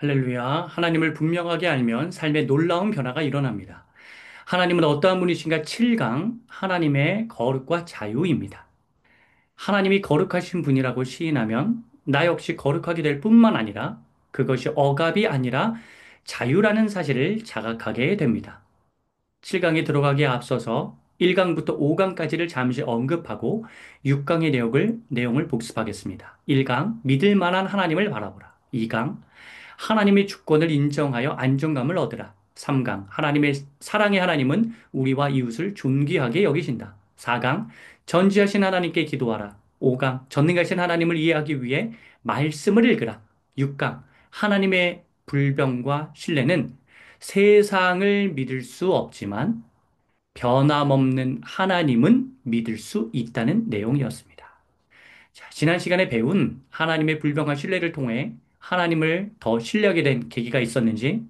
할렐루야. 하나님을 분명하게 알면 삶에 놀라운 변화가 일어납니다. 하나님은 어떠한 분이신가? 7강 하나님의 거룩과 자유입니다. 하나님이 거룩하신 분이라고 시인하면 나 역시 거룩하게 될 뿐만 아니라 그것이 억압이 아니라 자유라는 사실을 자각하게 됩니다. 7강에 들어가기에 앞서서 1강부터 5강까지를 잠시 언급하고 6강의 내용을 복습하겠습니다. 1강 믿을 만한 하나님을 바라보라. 2강 하나님의 주권을 인정하여 안정감을 얻으라. 3강 하나님의 사랑의 하나님은 우리와 이웃을 존귀하게 여기신다. 4강 전지하신 하나님께 기도하라. 5강 전능하신 하나님을 이해하기 위해 말씀을 읽으라. 6강 하나님의 불병과 신뢰는 세상을 믿을 수 없지만 변함없는 하나님은 믿을 수 있다는 내용이었습니다. 자, 지난 시간에 배운 하나님의 불변과 신뢰를 통해 하나님을 더 신뢰하게 된 계기가 있었는지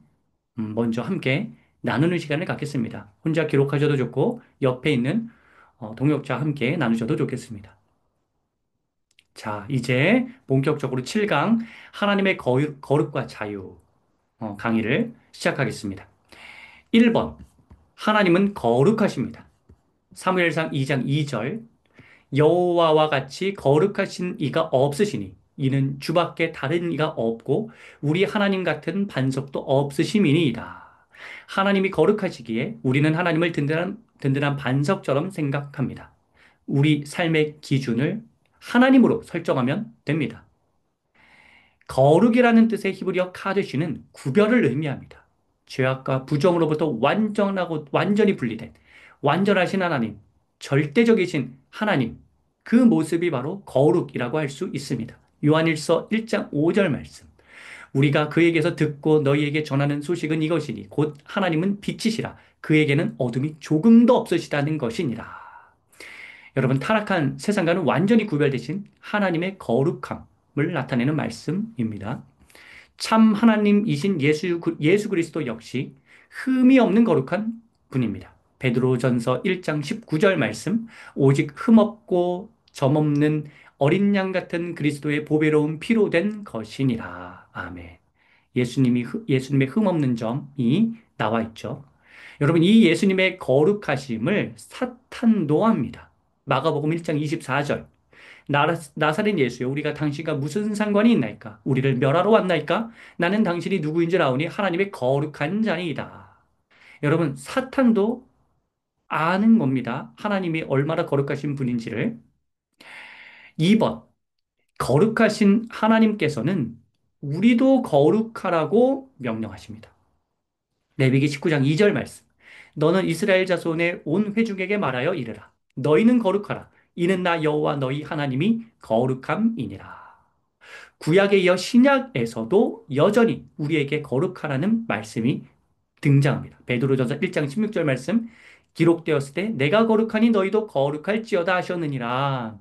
먼저 함께 나누는 시간을 갖겠습니다. 혼자 기록하셔도 좋고 옆에 있는 동역자와 함께 나누셔도 좋겠습니다. 자, 이제 본격적으로 7강 하나님의 거룩과 자유 강의를 시작하겠습니다. 1번 하나님은 거룩하십니다. 사무엘상 2장 2절 여호와와 같이 거룩하신 이가 없으시니 이는 주밖에 다른 이가 없고 우리 하나님 같은 반석도 없으심이니이다. 하나님이 거룩하시기에 우리는 하나님을 든든한 반석처럼 생각합니다. 우리 삶의 기준을 하나님으로 설정하면 됩니다. 거룩이라는 뜻의 히브리어 카드시는 구별을 의미합니다. 죄악과 부정으로부터 완전히 분리된 완전하신 하나님, 절대적이신 하나님, 그 모습이 바로 거룩이라고 할 수 있습니다. 요한일서 1장 5절 말씀. 우리가 그에게서 듣고 너희에게 전하는 소식은 이것이니 곧 하나님은 빛이시라. 그에게는 어둠이 조금도 없으시다는 것이니라. 여러분, 타락한 세상과는 완전히 구별되신 하나님의 거룩함을 나타내는 말씀입니다. 참 하나님이신 예수 그리스도 역시 흠이 없는 거룩한 분입니다. 베드로전서 1장 19절 말씀, 오직 흠없고 점없는 어린 양 같은 그리스도의 보배로운 피로 된 것이니라. 아멘. 예수님의 흠없는 점이 나와 있죠. 여러분, 이 예수님의 거룩하심을 사탄도 합니다. 마가복음 1장 24절. 나사렛 예수여 우리가 당신과 무슨 상관이 있나이까? 우리를 멸하러 왔나이까? 나는 당신이 누구인 줄 아오니 하나님의 거룩한 자니이다. 여러분, 사탄도 아는 겁니다. 하나님이 얼마나 거룩하신 분인지를. 2번, 거룩하신 하나님께서는 우리도 거룩하라고 명령하십니다. 레위기 19장 2절 말씀. 너는 이스라엘 자손의 온 회중에게 말하여 이르라. 너희는 거룩하라. 이는 나 여호와 너희 하나님이 거룩함이니라. 구약에 이어 신약에서도 여전히 우리에게 거룩하라는 말씀이 등장합니다. 베드로전서 1장 16절 말씀 기록되었을 때 내가 거룩하니 너희도 거룩할지어다 하셨느니라.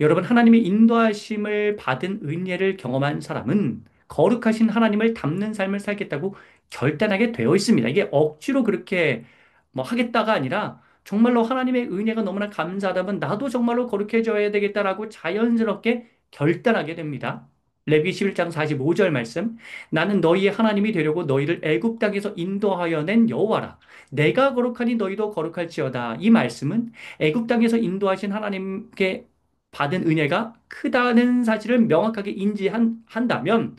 여러분 하나님의 인도하심을 받은 은혜를 경험한 사람은 거룩하신 하나님을 닮는 삶을 살겠다고 결단하게 되어 있습니다. 이게 억지로 그렇게 뭐 하겠다가 아니라 정말로 하나님의 은혜가 너무나 감사하다면 나도 정말로 거룩해져야 되겠다라고 자연스럽게 결단하게 됩니다. 레위 11장 45절 말씀 나는 너희의 하나님이 되려고 너희를 애굽 땅에서 인도하여 낸 여호와라. 내가 거룩하니 너희도 거룩할지어다. 이 말씀은 애굽 땅에서 인도하신 하나님께 받은 은혜가 크다는 사실을 명확하게 인지한다면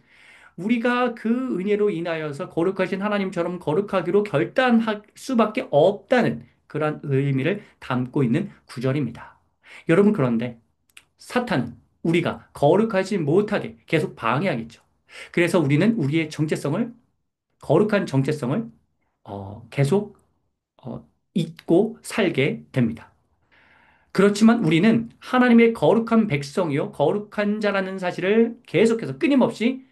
우리가 그 은혜로 인하여서 거룩하신 하나님처럼 거룩하기로 결단할 수밖에 없다는 그러한 의미를 담고 있는 구절입니다. 여러분 그런데 사탄은 우리가 거룩하지 못하게 계속 방해하겠죠. 그래서 우리는 우리의 거룩한 정체성을 계속 잊고 살게 됩니다. 그렇지만 우리는 하나님의 거룩한 백성이요, 거룩한 자라는 사실을 계속해서 끊임없이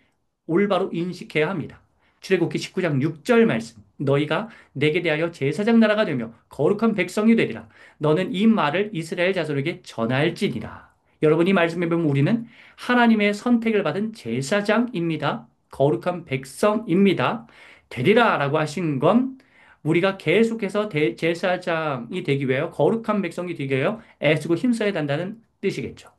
올바로 인식해야 합니다. 출애굽기 19장 6절 말씀. 너희가 내게 대하여 제사장 나라가 되며 거룩한 백성이 되리라. 너는 이 말을 이스라엘 자손에게 전할지니라. 여러분 이 말씀에 보면 우리는 하나님의 선택을 받은 제사장입니다. 거룩한 백성입니다. 되리라라고 하신 건 우리가 계속해서 제사장이 되기 위하여 거룩한 백성이 되기 위하여 애쓰고 힘써야 한다는 뜻이겠죠.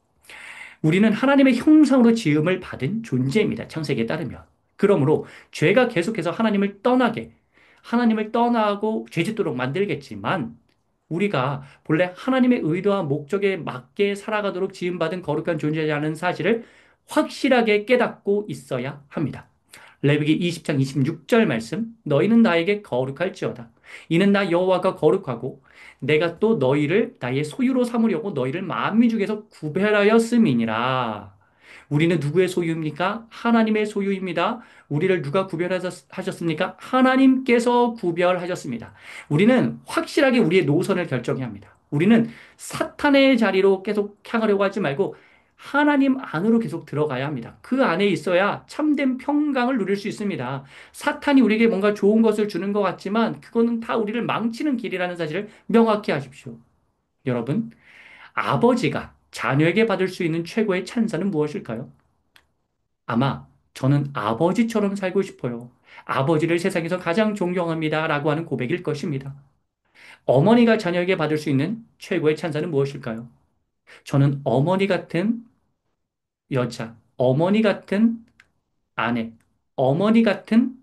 우리는 하나님의 형상으로 지음을 받은 존재입니다. 창세기에 따르면. 그러므로 죄가 계속해서 하나님을 떠나고 죄짓도록 만들겠지만 우리가 본래 하나님의 의도와 목적에 맞게 살아가도록 지음받은 거룩한 존재라는 사실을 확실하게 깨닫고 있어야 합니다. 레위기 20장 26절 말씀 너희는 나에게 거룩할지어다. 이는 나 여호와가 거룩하고 내가 또 너희를 나의 소유로 삼으려고 너희를 만민 중에서 구별하였음이니라. 우리는 누구의 소유입니까? 하나님의 소유입니다. 우리를 누가 구별하셨습니까? 하나님께서 구별하셨습니다. 우리는 확실하게 우리의 노선을 결정해야 합니다. 우리는 사탄의 자리로 계속 향하려고 하지 말고 하나님 안으로 계속 들어가야 합니다. 그 안에 있어야 참된 평강을 누릴 수 있습니다. 사탄이 우리에게 뭔가 좋은 것을 주는 것 같지만 그거는 다 우리를 망치는 길이라는 사실을 명확히 하십시오. 여러분, 아버지가 자녀에게 받을 수 있는 최고의 찬사는 무엇일까요? 아마 저는 아버지처럼 살고 싶어요. 아버지를 세상에서 가장 존경합니다. 라고 하는 고백일 것입니다. 어머니가 자녀에게 받을 수 있는 최고의 찬사는 무엇일까요? 저는 어머니 같은 여자, 어머니 같은 아내, 어머니 같은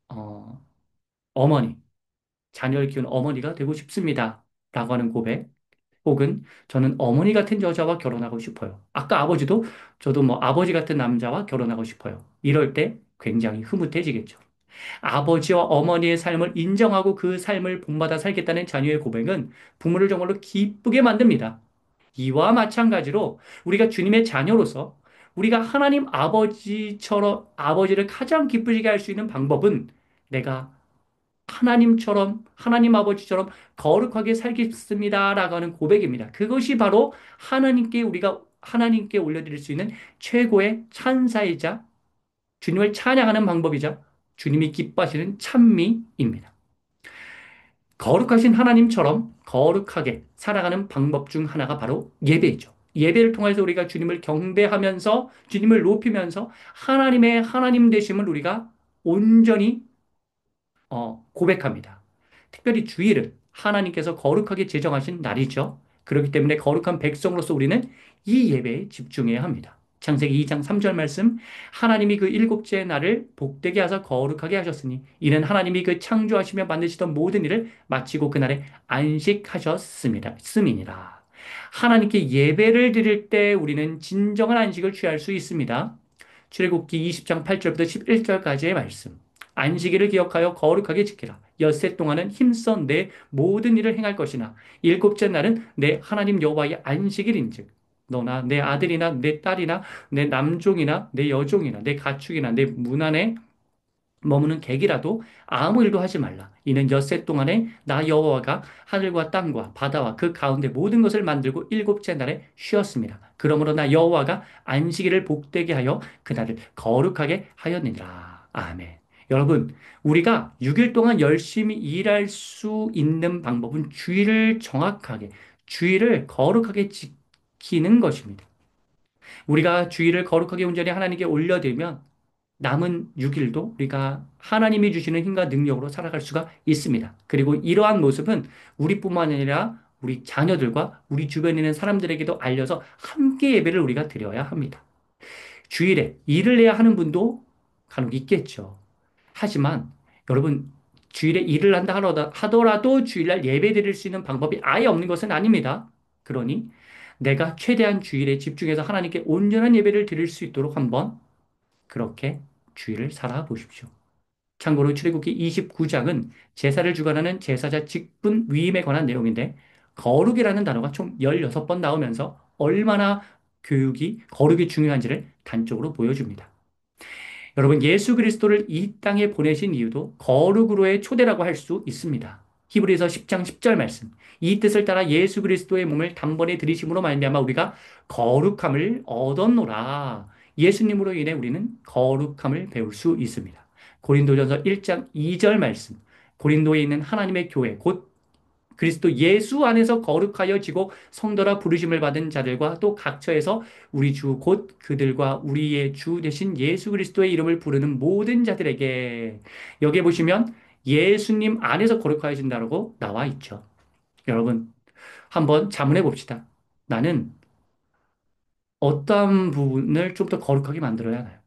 어, 어머니, 자녀를 키우는 어머니가 되고 싶습니다. 라고 하는 고백. 혹은 저는 어머니 같은 여자와 결혼하고 싶어요. 아까 아버지도 저도 뭐 아버지 같은 남자와 결혼하고 싶어요. 이럴 때 굉장히 흐뭇해지겠죠. 아버지와 어머니의 삶을 인정하고 그 삶을 본받아 살겠다는 자녀의 고백은 부모를 정말로 기쁘게 만듭니다. 이와 마찬가지로 우리가 주님의 자녀로서 우리가 하나님 아버지처럼 아버지를 가장 기쁘시게 할 수 있는 방법은 내가 하나님 아버지처럼 거룩하게 살겠습니다라고 하는 고백입니다. 그것이 바로 우리가 하나님께 올려드릴 수 있는 최고의 찬사이자 주님을 찬양하는 방법이자 주님이 기뻐하시는 찬미입니다. 거룩하신 하나님처럼 거룩하게 살아가는 방법 중 하나가 바로 예배이죠. 예배를 통해서 우리가 주님을 경배하면서 주님을 높이면서 하나님의 하나님 되심을 우리가 온전히 고백합니다. 특별히 주일은 하나님께서 거룩하게 제정하신 날이죠. 그렇기 때문에 거룩한 백성으로서 우리는 이 예배에 집중해야 합니다. 창세기 2장 3절 말씀, 하나님이 그 일곱째 날을 복되게 하사 거룩하게 하셨으니 이는 하나님이 그 창조하시며 만드시던 모든 일을 마치고 그날에 안식하셨습니다. 씀이니라. 하나님께 예배를 드릴 때 우리는 진정한 안식을 취할 수 있습니다. 출애굽기 20장 8절부터 11절까지의 말씀. 안식일을 기억하여 거룩하게 지키라. 엿새 동안은 힘써 내 모든 일을 행할 것이나 일곱째 날은 내 하나님 여호와의 안식일인즉 너나 내 아들이나 내 딸이나 내 남종이나 내 여종이나 내 가축이나 내 문 안에 머무는 객이라도 아무 일도 하지 말라. 이는 엿새 동안에 나 여호와가 하늘과 땅과 바다와 그 가운데 모든 것을 만들고 일곱째 날에 쉬었습니다. 그러므로 나 여호와가 안식일을 복되게 하여 그날을 거룩하게 하였느니라. 아멘. 여러분, 우리가 6일 동안 열심히 일할 수 있는 방법은 주일을 거룩하게 지키는 것입니다. 우리가 주일을 거룩하게 온전히 하나님께 올려드리면 남은 6일도 우리가 하나님이 주시는 힘과 능력으로 살아갈 수가 있습니다. 그리고 이러한 모습은 우리뿐만 아니라 우리 자녀들과 우리 주변에 있는 사람들에게도 알려서 함께 예배를 우리가 드려야 합니다. 주일에 일을 해야 하는 분도 간혹 있겠죠. 하지만 여러분, 주일에 일을 한다 하더라도 주일날 예배 드릴 수 있는 방법이 아예 없는 것은 아닙니다. 그러니 내가 최대한 주일에 집중해서 하나님께 온전한 예배를 드릴 수 있도록 한번 그렇게 주일을 살아보십시오. 참고로 출애굽기 29장은 제사를 주관하는 제사자 직분 위임에 관한 내용인데 거룩이라는 단어가 총 16번 나오면서 얼마나 거룩이 중요한지를 단적으로 보여줍니다. 여러분, 예수 그리스도를 이 땅에 보내신 이유도 거룩으로의 초대라고 할 수 있습니다. 히브리서 10장 10절 말씀. 이 뜻을 따라 예수 그리스도의 몸을 단번에 들이심으로 말미암아 우리가 거룩함을 얻었노라. 예수님으로 인해 우리는 거룩함을 배울 수 있습니다. 고린도전서 1장 2절 말씀. 고린도에 있는 하나님의 교회 곧 그리스도 예수 안에서 거룩하여지고 성도라 부르심을 받은 자들과 또 각처에서 우리 주 곧 그들과 우리의 주 되신 예수 그리스도의 이름을 부르는 모든 자들에게 여기 보시면 예수님 안에서 거룩하여진다고 나와 있죠. 여러분 한번 자문해 봅시다. 나는 어떠한 부분을 좀 더 거룩하게 만들어야 하나요?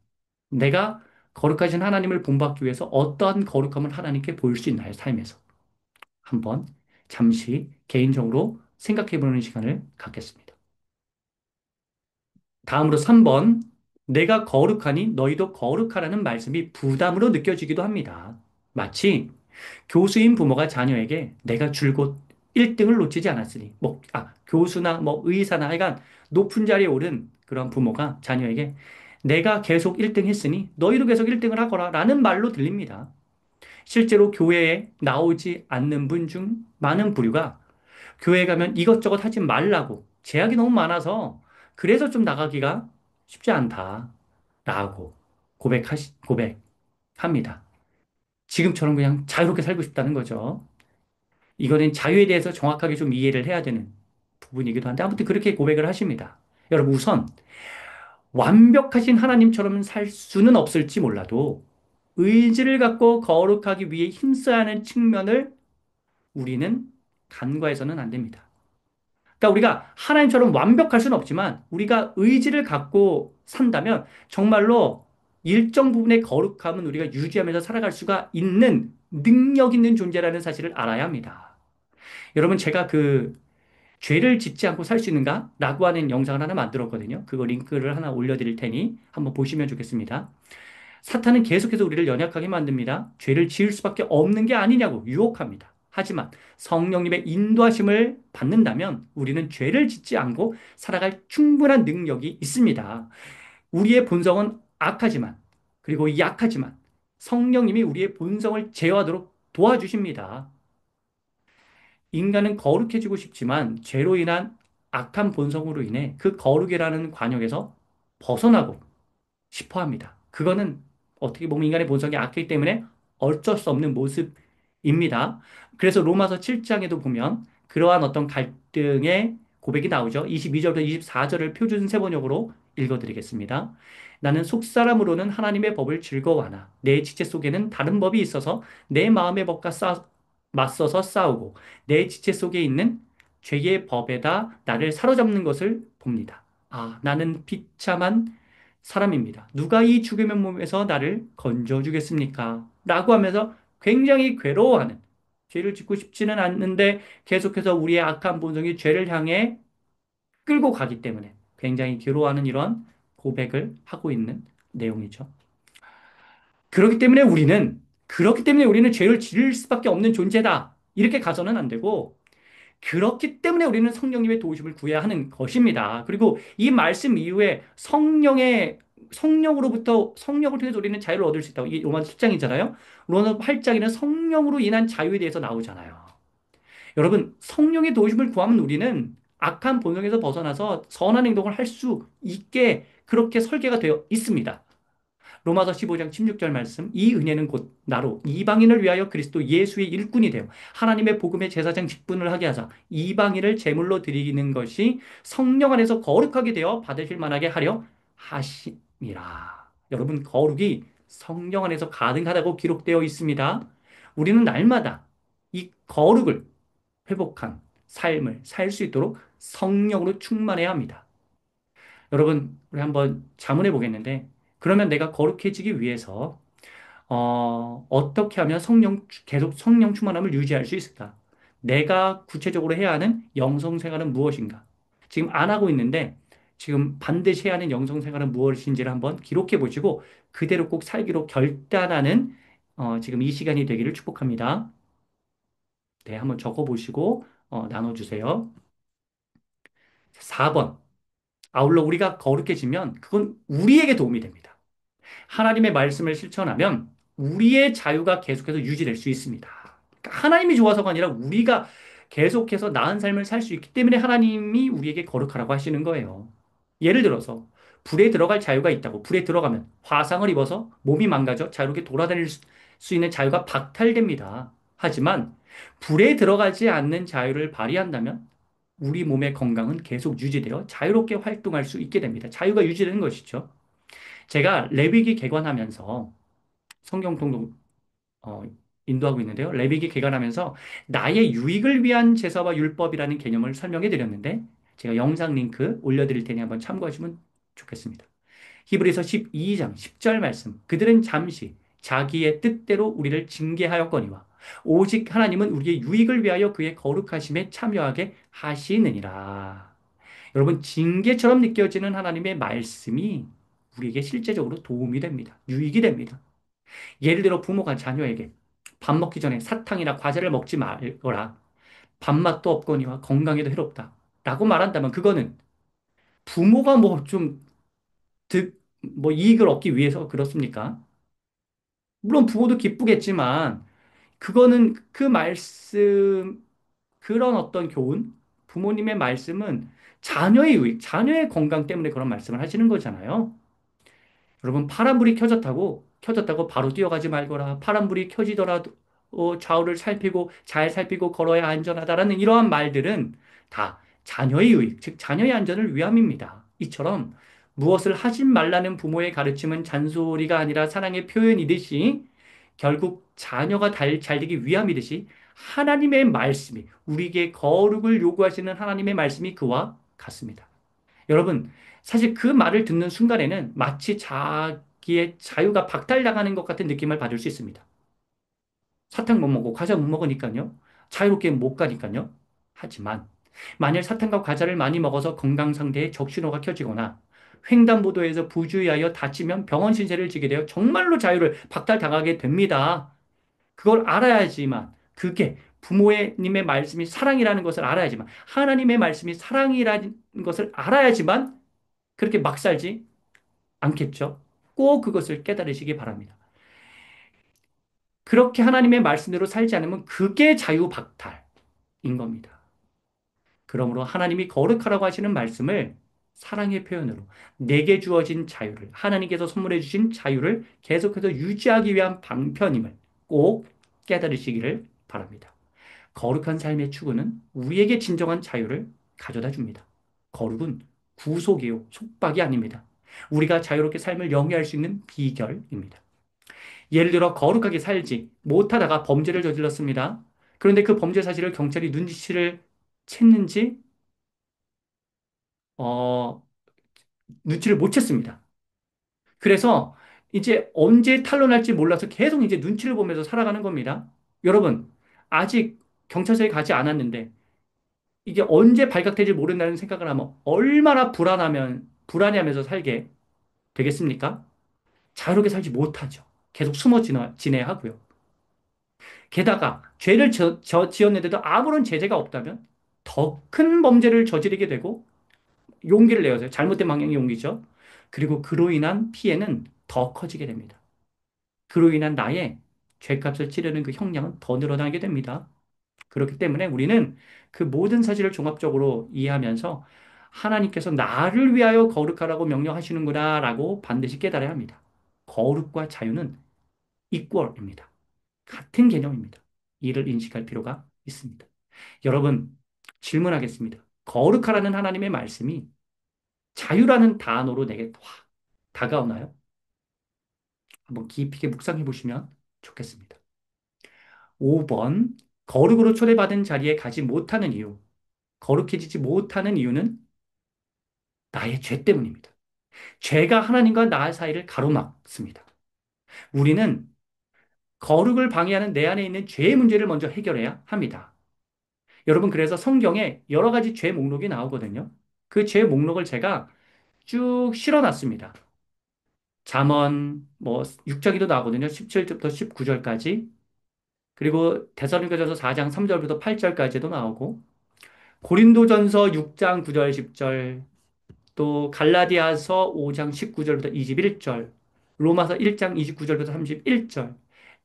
내가 거룩하신 하나님을 본받기 위해서 어떠한 거룩함을 하나님께 보일 수 있나요? 삶에서. 한번 잠시 개인적으로 생각해 보는 시간을 갖겠습니다. 다음으로 3번. 내가 거룩하니 너희도 거룩하라는 말씀이 부담으로 느껴지기도 합니다. 마치 교수인 부모가 자녀에게 내가 줄곧 1등을 놓치지 않았으니, 교수나 의사나 하여간 높은 자리에 오른 그런 부모가 자녀에게 내가 계속 1등 했으니 너희도 계속 1등을 하거라 라는 말로 들립니다. 실제로 교회에 나오지 않는 분 중 많은 부류가 교회 가면 이것저것 하지 말라고 제약이 너무 많아서 그래서 좀 나가기가 쉽지 않다라고 고백합니다. 지금처럼 그냥 자유롭게 살고 싶다는 거죠. 이거는 자유에 대해서 정확하게 좀 이해를 해야 되는 부분이기도 한데 아무튼 그렇게 고백을 하십니다. 여러분 우선 완벽하신 하나님처럼 살 수는 없을지 몰라도 의지를 갖고 거룩하기 위해 힘써야 하는 측면을 우리는 간과해서는 안 됩니다. 그러니까 우리가 하나님처럼 완벽할 수는 없지만 우리가 의지를 갖고 산다면 정말로 일정 부분의 거룩함은 우리가 유지하면서 살아갈 수가 있는 능력 있는 존재라는 사실을 알아야 합니다. 여러분 제가 죄를 짓지 않고 살 수 있는가? 라고 하는 영상을 하나 만들었거든요. 그거 링크를 하나 올려드릴 테니 한번 보시면 좋겠습니다. 사탄은 계속해서 우리를 연약하게 만듭니다. 죄를 지을 수밖에 없는 게 아니냐고 유혹합니다. 하지만 성령님의 인도하심을 받는다면 우리는 죄를 짓지 않고 살아갈 충분한 능력이 있습니다. 우리의 본성은 악하지만 그리고 약하지만 성령님이 우리의 본성을 제어하도록 도와주십니다. 인간은 거룩해지고 싶지만 죄로 인한 악한 본성으로 인해 그 거룩이라는 관역에서 벗어나고 싶어 합니다. 그거는 어떻게 보면 인간의 본성이 악하기 때문에 어쩔 수 없는 모습입니다. 그래서 로마서 7장에도 보면 그러한 어떤 갈등의 고백이 나오죠. 22절부터 24절을 표준 세번역으로 읽어드리겠습니다. 나는 속사람으로는 하나님의 법을 즐거워하나 내 지체 속에는 다른 법이 있어서 내 마음의 법과 맞서서 싸우고 내 지체 속에 있는 죄의 법에다 나를 사로잡는 것을 봅니다. 나는 비참한 사람입니다. 누가 이 죽음의 몸에서 나를 건져주겠습니까? 라고 하면서 굉장히 괴로워하는, 죄를 짓고 싶지는 않는데 계속해서 우리의 악한 본성이 죄를 향해 끌고 가기 때문에 굉장히 괴로워하는 이런 고백을 하고 있는 내용이죠. 그렇기 때문에 우리는 죄를 지을 수밖에 없는 존재다. 이렇게 가서는 안 되고, 그렇기 때문에 우리는 성령님의 도우심을 구해야 하는 것입니다. 그리고 이 말씀 이후에 성령을 통해서 우리는 자유를 얻을 수 있다고. 이 로마서 10장이잖아요. 로마서 8장에는 성령으로 인한 자유에 대해서 나오잖아요. 여러분, 성령의 도우심을 구하면 우리는 악한 본성에서 벗어나서 선한 행동을 할 수 있게 그렇게 설계가 되어 있습니다. 로마서 15장 16절 말씀, 이 은혜는 곧 나로 이방인을 위하여 그리스도 예수의 일꾼이 되어 하나님의 복음의 제사장 직분을 하게 하사 이방인을 제물로 드리는 것이 성령 안에서 거룩하게 되어 받으실 만하게 하려 하심이라. 여러분, 거룩이 성령 안에서 가능하다고 기록되어 있습니다. 우리는 날마다 이 거룩을 회복한 삶을 살 수 있도록 성령으로 충만해야 합니다. 여러분, 우리 한번 자문해 보겠는데, 그러면 내가 거룩해지기 위해서, 어떻게 하면 계속 성령 충만함을 유지할 수 있을까? 내가 구체적으로 해야 하는 영성 생활은 무엇인가? 지금 안 하고 있는데, 지금 반드시 해야 하는 영성 생활은 무엇인지를 한번 기록해 보시고, 그대로 꼭 살기로 결단하는, 지금 이 시간이 되기를 축복합니다. 네, 한번 적어 보시고, 나눠주세요. 4번. 아울러 우리가 거룩해지면 그건 우리에게 도움이 됩니다. 하나님의 말씀을 실천하면 우리의 자유가 계속해서 유지될 수 있습니다. 그러니까 하나님이 좋아서가 아니라 우리가 계속해서 나은 삶을 살 수 있기 때문에 하나님이 우리에게 거룩하라고 하시는 거예요. 예를 들어서 불에 들어갈 자유가 있다고 불에 들어가면 화상을 입어서 몸이 망가져 자유롭게 돌아다닐 수 있는 자유가 박탈됩니다. 하지만 불에 들어가지 않는 자유를 발휘한다면 우리 몸의 건강은 계속 유지되어 자유롭게 활동할 수 있게 됩니다. 자유가 유지되는 것이죠. 제가 레위기 개관하면서 성경 통독 어, 인도하고 있는데요. 레위기 개관하면서 나의 유익을 위한 제사와 율법이라는 개념을 설명해 드렸는데 제가 영상 링크 올려드릴 테니 한번 참고하시면 좋겠습니다. 히브리서 12장 10절 말씀. 그들은 잠시 자기의 뜻대로 우리를 징계하였거니와 오직 하나님은 우리의 유익을 위하여 그의 거룩하심에 참여하게 하시느니라. 여러분, 징계처럼 느껴지는 하나님의 말씀이 우리에게 실제적으로 도움이 됩니다. 유익이 됩니다. 예를 들어 부모가 자녀에게 밥 먹기 전에 사탕이나 과자를 먹지 말거라. 밥맛도 없거니와 건강에도 해롭다. 라고 말한다면 그거는 부모가 뭐 좀 뭐 이익을 얻기 위해서 그렇습니까? 물론 부모도 기쁘겠지만 그거는 그 말씀, 그런 어떤 교훈, 부모님의 말씀은 자녀의 유익, 자녀의 건강 때문에 그런 말씀을 하시는 거잖아요. 여러분, 켜졌다고 바로 뛰어가지 말거라. 파란불이 켜지더라도 좌우를 살피고 잘 살피고 걸어야 안전하다라는 이러한 말들은 다 자녀의 유익, 즉 자녀의 안전을 위함입니다. 이처럼 무엇을 하지 말라는 부모의 가르침은 잔소리가 아니라 사랑의 표현이듯이 결국 자녀가 잘 되기 위함이듯이 하나님의 말씀이 우리에게 거룩을 요구하시는 하나님의 말씀이 그와 같습니다. 여러분, 사실 그 말을 듣는 순간에는 마치 자기의 자유가 박탈당하는 것 같은 느낌을 받을 수 있습니다. 사탕 못 먹고 과자 못 먹으니까요. 자유롭게 못 가니까요. 하지만 만일 사탕과 과자를 많이 먹어서 건강 상태에 적신호가 켜지거나 횡단보도에서 부주의하여 다치면 병원 신세를 지게 되어 정말로 자유를 박탈당하게 됩니다. 그걸 알아야지만 그게 부모님의 말씀이 사랑이라는 것을 알아야지만 하나님의 말씀이 사랑이라는 것을 알아야지만 그렇게 막 살지 않겠죠? 꼭 그것을 깨달으시기 바랍니다. 그렇게 하나님의 말씀대로 살지 않으면 그게 자유박탈인 겁니다. 그러므로 하나님이 거룩하라고 하시는 말씀을 사랑의 표현으로 내게 주어진 자유를, 하나님께서 선물해 주신 자유를 계속해서 유지하기 위한 방편임을 꼭 깨달으시기를 바랍니다. 거룩한 삶의 추구는 우리에게 진정한 자유를 가져다 줍니다. 거룩은 구속이요, 속박이 아닙니다. 우리가 자유롭게 삶을 영위할 수 있는 비결입니다. 예를 들어 거룩하게 살지 못하다가 범죄를 저질렀습니다. 그런데 그 범죄 사실을 경찰이 눈치를 챘는지 어, 눈치를 못 챘습니다. 그래서 이제 언제 탄로날지 몰라서 계속 이제 눈치를 보면서 살아가는 겁니다. 여러분, 아직 경찰서에 가지 않았는데 이게 언제 발각될지 모른다는 생각을 하면 얼마나 불안해하면서 살게 되겠습니까? 자유롭게 살지 못하죠. 계속 지내야 하고요. 게다가 죄를 지었는데도 아무런 제재가 없다면 더 큰 범죄를 저지르게 되고 용기를 내어서요. 잘못된 방향의 용기죠. 그리고 그로 인한 피해는 더 커지게 됩니다. 그로 인한 나의 죄값을 치르는 그 형량은 더 늘어나게 됩니다. 그렇기 때문에 우리는 그 모든 사실을 종합적으로 이해하면서 하나님께서 나를 위하여 거룩하라고 명령하시는구나라고 반드시 깨달아야 합니다. 거룩과 자유는 이퀄입니다. 같은 개념입니다. 이를 인식할 필요가 있습니다. 여러분, 질문하겠습니다. 거룩하라는 하나님의 말씀이 자유라는 단어로 내게 확 다가오나요? 한번 깊이 있게 묵상해 보시면 좋겠습니다. 5번, 거룩으로 초대받은 자리에 가지 못하는 이유. 거룩해지지 못하는 이유는 나의 죄 때문입니다. 죄가 하나님과 나 사이를 가로막습니다. 우리는 거룩을 방해하는 내 안에 있는 죄의 문제를 먼저 해결해야 합니다. 여러분, 그래서 성경에 여러 가지 죄 목록이 나오거든요. 그 죄 목록을 제가 쭉 실어놨습니다. 잠언, 뭐, 6장에도 나오거든요. 17절부터 19절까지. 그리고 데살로니가전서 4장 3절부터 8절까지도 나오고, 고린도전서 6장 9절 10절, 또 갈라디아서 5장 19절부터 21절, 로마서 1장 29절부터 31절,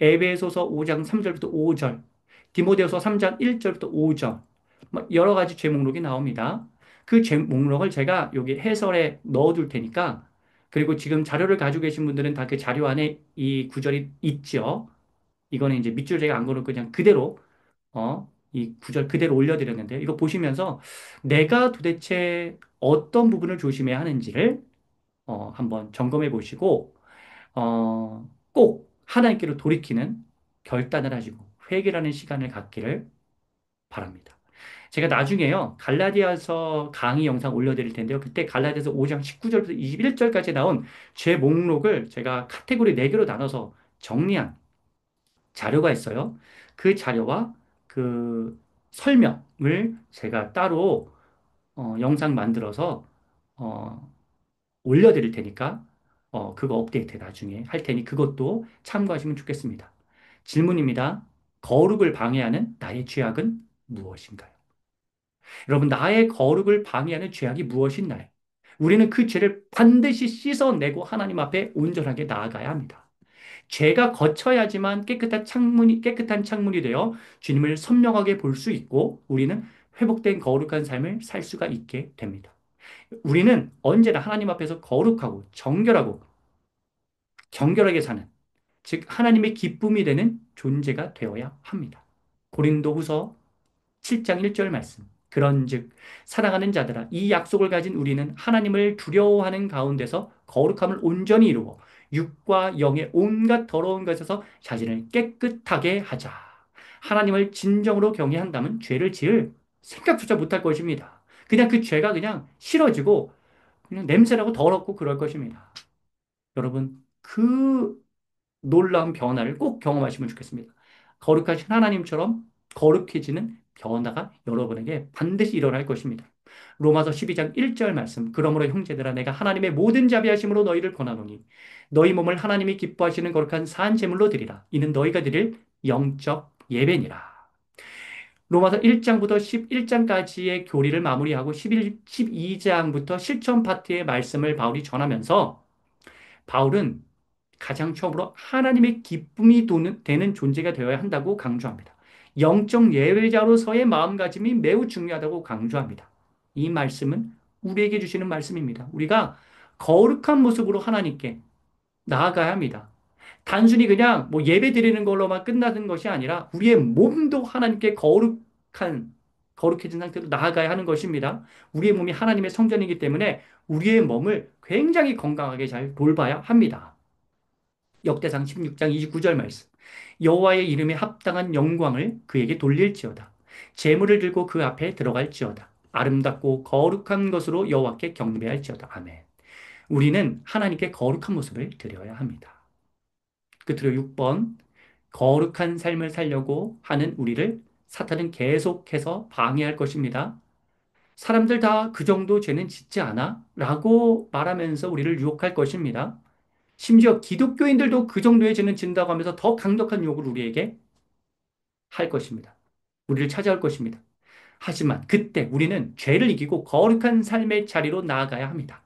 에베소서 5장 3절부터 5절, 디모데후서 3장 1절부터 5절, 여러 가지 죄 목록이 나옵니다. 그 죄 목록을 제가 여기 해설에 넣어둘 테니까, 그리고 지금 자료를 가지고 계신 분들은 다 그 자료 안에 이 구절이 있죠. 이거는 이제 밑줄 제가 안 걸고 그냥 그대로 이 구절 그대로 올려드렸는데 이거 보시면서 내가 도대체 어떤 부분을 조심해야 하는지를 한번 점검해 보시고 꼭 하나님께로 돌이키는 결단을 하시고 회개라는 시간을 갖기를 바랍니다. 제가 나중에요, 갈라디아서 강의 영상 올려드릴 텐데요. 그때 갈라디아서 5장 19절부터 21절까지 나온 죄 목록을 제가 카테고리 4개로 나눠서 정리한 자료가 있어요. 그 자료와 그 설명을 제가 따로 영상 만들어서 어, 올려드릴 테니까 그거 업데이트 나중에 할 테니 그것도 참고하시면 좋겠습니다. 질문입니다. 거룩을 방해하는 나의 죄악은 무엇인가요? 여러분, 나의 거룩을 방해하는 죄악이 무엇인가요? 우리는 그 죄를 반드시 씻어내고 하나님 앞에 온전하게 나아가야 합니다. 죄가 거쳐야지만 깨끗한 창문이 되어 주님을 선명하게 볼 수 있고 우리는 회복된 거룩한 삶을 살 수가 있게 됩니다. 우리는 언제나 하나님 앞에서 거룩하고 정결하게 사는, 즉 하나님의 기쁨이 되는 존재가 되어야 합니다. 고린도후서 7장 1절 말씀. 그런즉 사랑하는 자들아 이 약속을 가진 우리는 하나님을 두려워하는 가운데서 거룩함을 온전히 이루어 육과 영의 온갖 더러운 것에서 자신을 깨끗하게 하자. 하나님을 진정으로 경외한다면 죄를 지을 생각조차 못할 것입니다. 그냥 그 죄가 그냥 싫어지고 그냥 냄새나고 더럽고 그럴 것입니다. 여러분, 그 놀라운 변화를 꼭 경험하시면 좋겠습니다. 거룩하신 하나님처럼 거룩해지는 변화가 여러분에게 반드시 일어날 것입니다. 로마서 12장 1절 말씀. 그러므로 형제들아 내가 하나님의 모든 자비하심으로 너희를 권하노니 너희 몸을 하나님이 기뻐하시는 거룩한 산 제물로 드리라. 이는 너희가 드릴 영적 예배니라. 로마서 1장부터 11장까지의 교리를 마무리하고 12장부터 실천 파트의 말씀을 바울이 전하면서 바울은 가장 처음으로 하나님의 기쁨이 되는 존재가 되어야 한다고 강조합니다. 영적 예배자로서의 마음가짐이 매우 중요하다고 강조합니다. 이 말씀은 우리에게 주시는 말씀입니다. 우리가 거룩한 모습으로 하나님께 나아가야 합니다. 단순히 그냥 뭐 예배 드리는 걸로만 끝나는 것이 아니라 우리의 몸도 하나님께 거룩해진 상태로 나아가야 하는 것입니다. 우리의 몸이 하나님의 성전이기 때문에 우리의 몸을 굉장히 건강하게 잘 돌봐야 합니다. 역대상 16장 29절 말씀. 여호와의 이름에 합당한 영광을 그에게 돌릴지어다. 재물을 들고 그 앞에 들어갈지어다. 아름답고 거룩한 것으로 여호와께 경배할지어다. 아멘. 우리는 하나님께 거룩한 모습을 드려야 합니다. 끝으로 6번. 거룩한 삶을 살려고 하는 우리를 사탄은 계속해서 방해할 것입니다. 사람들 다 그 정도 죄는 짓지 않아? 라고 말하면서 우리를 유혹할 것입니다. 심지어 기독교인들도 그 정도의 죄는 진다고 하면서 더 강력한 유혹을 우리에게 할 것입니다. 우리를 찾아올 것입니다. 하지만 그때 우리는 죄를 이기고 거룩한 삶의 자리로 나아가야 합니다.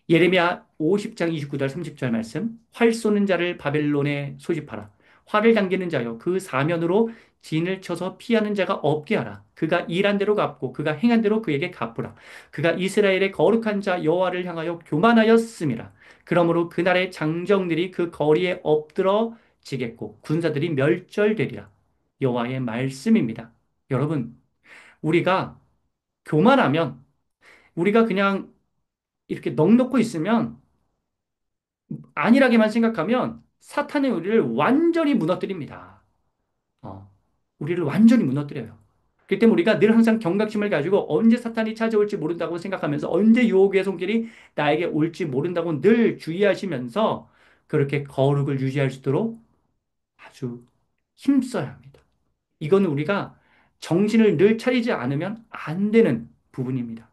예레미야 50장 29절 30절 말씀. 활 쏘는 자를 바벨론에 소집하라. 활을 당기는 자여 그 사면으로 진을 쳐서 피하는 자가 없게 하라. 그가 일한 대로 갚고 그가 행한 대로 그에게 갚으라. 그가 이스라엘의 거룩한 자 여호와를 향하여 교만하였음이라. 그러므로 그날의 장정들이 그 거리에 엎드러지겠고 군사들이 멸절되리라. 여호와의 말씀입니다. 여러분, 우리가 교만하면 우리가 그냥 이렇게 넋놓고 있으면 안일하게만 생각하면 사탄의 우리를 완전히 무너뜨립니다. 어, 우리를 완전히 무너뜨려요. 그렇기 때문에 우리가 늘 항상 경각심을 가지고 언제 사탄이 찾아올지 모른다고 생각하면서 언제 유혹의 손길이 나에게 올지 모른다고 늘 주의하시면서 그렇게 거룩을 유지할 수 있도록 아주 힘써야 합니다. 이거는 우리가 정신을 늘 차리지 않으면 안 되는 부분입니다.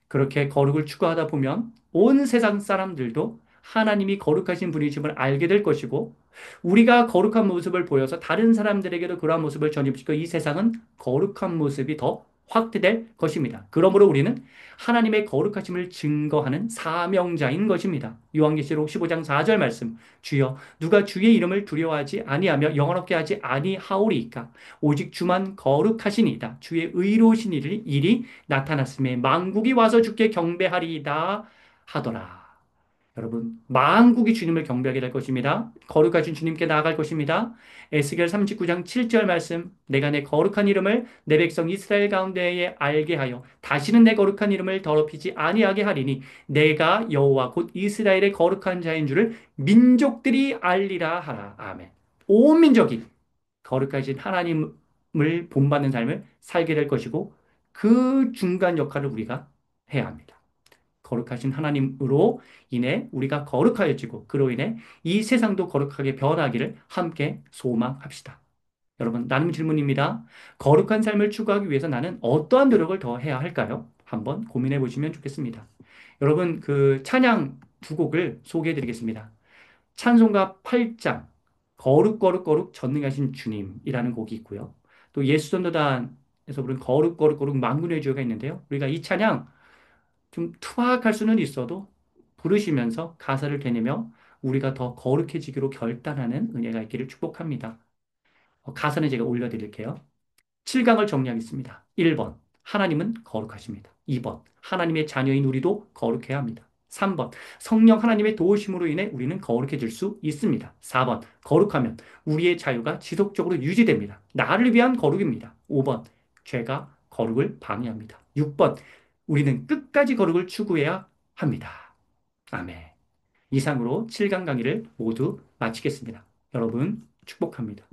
그렇게 거룩을 추구하다 보면 온 세상 사람들도 하나님이 거룩하신 분이심을 알게 될 것이고 우리가 거룩한 모습을 보여서 다른 사람들에게도 그러한 모습을 전입시켜 이 세상은 거룩한 모습이 더 확대될 것입니다. 그러므로 우리는 하나님의 거룩하심을 증거하는 사명자인 것입니다. 요한계시록 15장 4절 말씀. 주여 누가 주의 이름을 두려워하지 아니하며 영원롭게 하지 아니하오리이까 오직 주만 거룩하시니이다. 주의 의로우신 일이 나타났음에 만국이 와서 주께 경배하리이다 하더라. 여러분, 만국이 주님을 경배하게 될 것입니다. 거룩하신 주님께 나아갈 것입니다. 에스겔 39장 7절 말씀. 내가 내 거룩한 이름을 내 백성 이스라엘 가운데에 알게 하여 다시는 내 거룩한 이름을 더럽히지 아니하게 하리니 내가 여호와 곧 이스라엘의 거룩한 자인 줄을 민족들이 알리라 하라. 아멘. 온 민족이 거룩하신 하나님 본받는 삶을 살게 될 것이고 그 중간 역할을 우리가 해야 합니다. 거룩하신 하나님으로 인해 우리가 거룩하여지고 그로 인해 이 세상도 거룩하게 변하기를 함께 소망합시다. 여러분, 나눔 질문입니다. 거룩한 삶을 추구하기 위해서 나는 어떠한 노력을 더 해야 할까요? 한번 고민해 보시면 좋겠습니다. 여러분, 그 찬양 두 곡을 소개해 드리겠습니다. 찬송가 8장, 거룩, 거룩, 거룩, 전능하신 주님이라는 곡이 있고요. 또 예수전도단에서 부른 거룩, 거룩, 거룩, 만군의 주여가 있는데요. 우리가 이 찬양 좀 투박할 수는 있어도 부르시면서 가사를 되뇌며 우리가 더 거룩해지기로 결단하는 은혜가 있기를 축복합니다. 가사는 제가 올려드릴게요. 7강을 정리하겠습니다. 1번, 하나님은 거룩하십니다. 2번, 하나님의 자녀인 우리도 거룩해야 합니다. 3번, 성령 하나님의 도우심으로 인해 우리는 거룩해질 수 있습니다. 4번, 거룩하면 우리의 자유가 지속적으로 유지됩니다. 나를 위한 거룩입니다. 5번, 죄가 거룩을 방해합니다. 6번, 우리는 끝까지 거룩을 추구해야 합니다. 아멘. 이상으로 7강 강의를 모두 마치겠습니다. 여러분, 축복합니다.